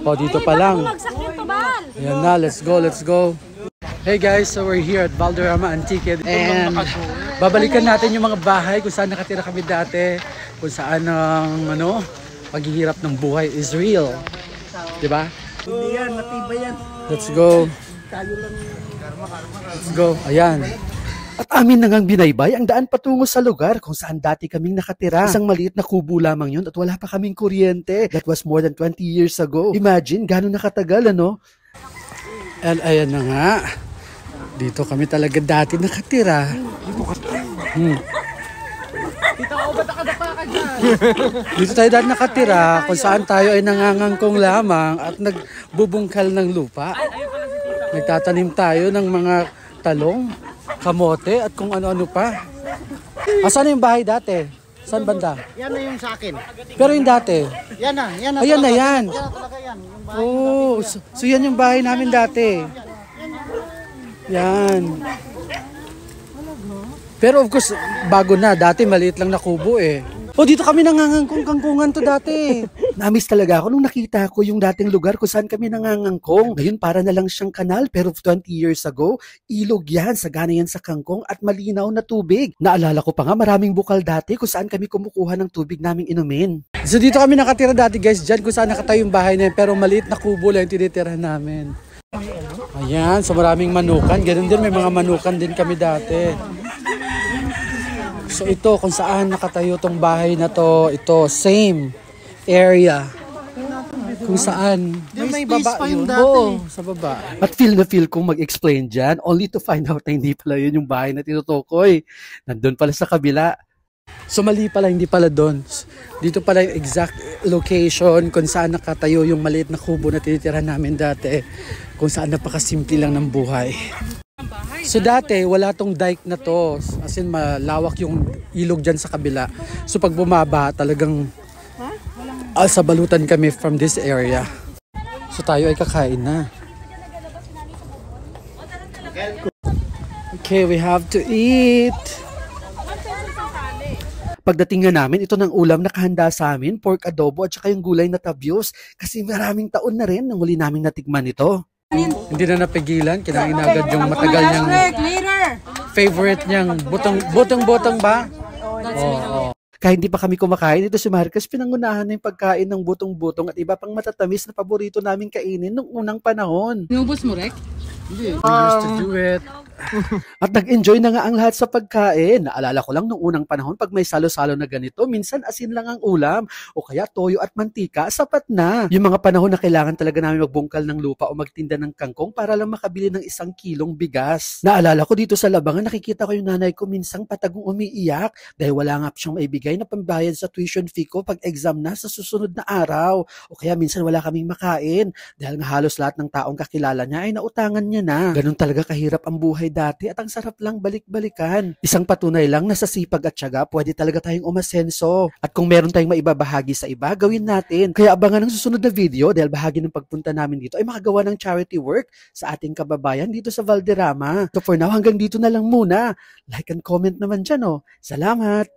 O, dito pa lang. Ayan na, let's go, let's go. Hey guys, so we're here at Valderrama Antique and babalikan natin yung mga bahay kung saan nakatira kami dati, kung saan ang paghihirap ng buhay is real. Diba? Hindi yan, matibay yan. Let's go. Tayo lang. Let's go. Ayan. At amin na ngang binaybay ang daan patungo sa lugar kung saan dati kaming nakatira. Isang maliit na kubo lamang yun at wala pa kaming kuryente. That was more than 20 years ago. Imagine, gano'n nakatagal, ano? And ayan na nga. Dito kami talaga dati nakatira. Dito tayo dati nakatira kung saan tayo ay nangangangkong lamang at nagbubungkal ng lupa. Nagtatanim tayo ng mga talong, kamote at kung ano-ano pa. Saan yung bahay dati? Saan banda? Yan na yung sa akin. Pero yung dati? Yan na. Yan na. Ayan na yan. Yan na talaga yan. Oh, so yan yung bahay namin dati. Yan. Pero of course, bago na. Dati maliit lang na kubo eh. Oh, dito kami nangangangkong-kangkungan to dati. Namiss talaga ako nung nakita ko yung dating lugar kung saan kami nangangangkong. Ngayon para na lang siyang kanal pero 20 years ago, ilog yan, sagana yan sa kangkong at malinaw na tubig. Naalala ko pa nga maraming bukal dati kung saan kami kumukuha ng tubig naming inumin. So dito kami nakatira dati guys, dyan kung saan nakatayo yung bahay na yun, pero maliit na kubo lang yung tinitirahan namin. Ayan, so maraming manukan. Ganun din, may mga manukan din kami dati. So ito kung saan nakatayo tong bahay na to, ito same area kung saan may baba yun dati. Oo, sa baba. At feel na feel kong mag-explain dyan only to find out na hindi pala yun yung bahay na tinutukoy. Nandun pala sa kabila. So mali pala, hindi pala doon. Dito pala yung exact location kung saan nakatayo yung maliit na kubo na tinitira namin dati. Kung saan napakasimple lang ng buhay. So dati, wala tong dike na to. As in, malawak yung ilog dyan sa kabila. So pag bumaba, talagang sabalutan kami from this area. So tayo ay kakain na. Okay, we have to eat. Pagdating nga namin, ito ng ulam na kahanda sa amin, pork adobo at saka yung gulay na tabyos. Kasi maraming taon na rin nang huli namin natikman ito. Hindi na napigilan, kinain na agad yung matagal niyang favorite niyang butong-butong ba? Oo. Kahit hindi pa kami kumakain, ito si Marcos, pinangunahan na yung pagkain ng butong-butong at iba pang matatamis na paborito namin kainin nung unang panahon. Inubos mo, Rek? We used to do it. At nag-enjoy na nga ang lahat sa pagkain. Naalala ko lang nung unang panahon, pag may salo-salo na ganito, minsan asin lang ang ulam o kaya toyo at mantika, sapat na. Yung mga panahon na kailangan talaga namin magbungkal ng lupa o magtinda ng kangkong para lang makabili ng 1 kilong bigas. Naalala ko dito sa Labangan, nakikita ko yung nanay ko minsang patagong umiiyak dahil wala nga siyang maibigay na pambayad sa tuition fee ko pag exam na sa susunod na araw. O kaya minsan wala kaming makain dahil nga halos lahat ng taong kakilala niya ay nautangan niya na. Ganun talaga kahirap ang buhay dati at ang sarap lang balik-balikan. Isang patunay lang na sa sipag at tiyaga, pwede talaga tayong umasenso. At kung meron tayong maibabahagi sa iba, gawin natin. Kaya abangan ang susunod na video dahil bahagi ng pagpunta namin dito ay makagawa ng charity work sa ating kababayan dito sa Valderrama. So for now, hanggang dito na lang muna. Like and comment naman dyan, oh. Salamat!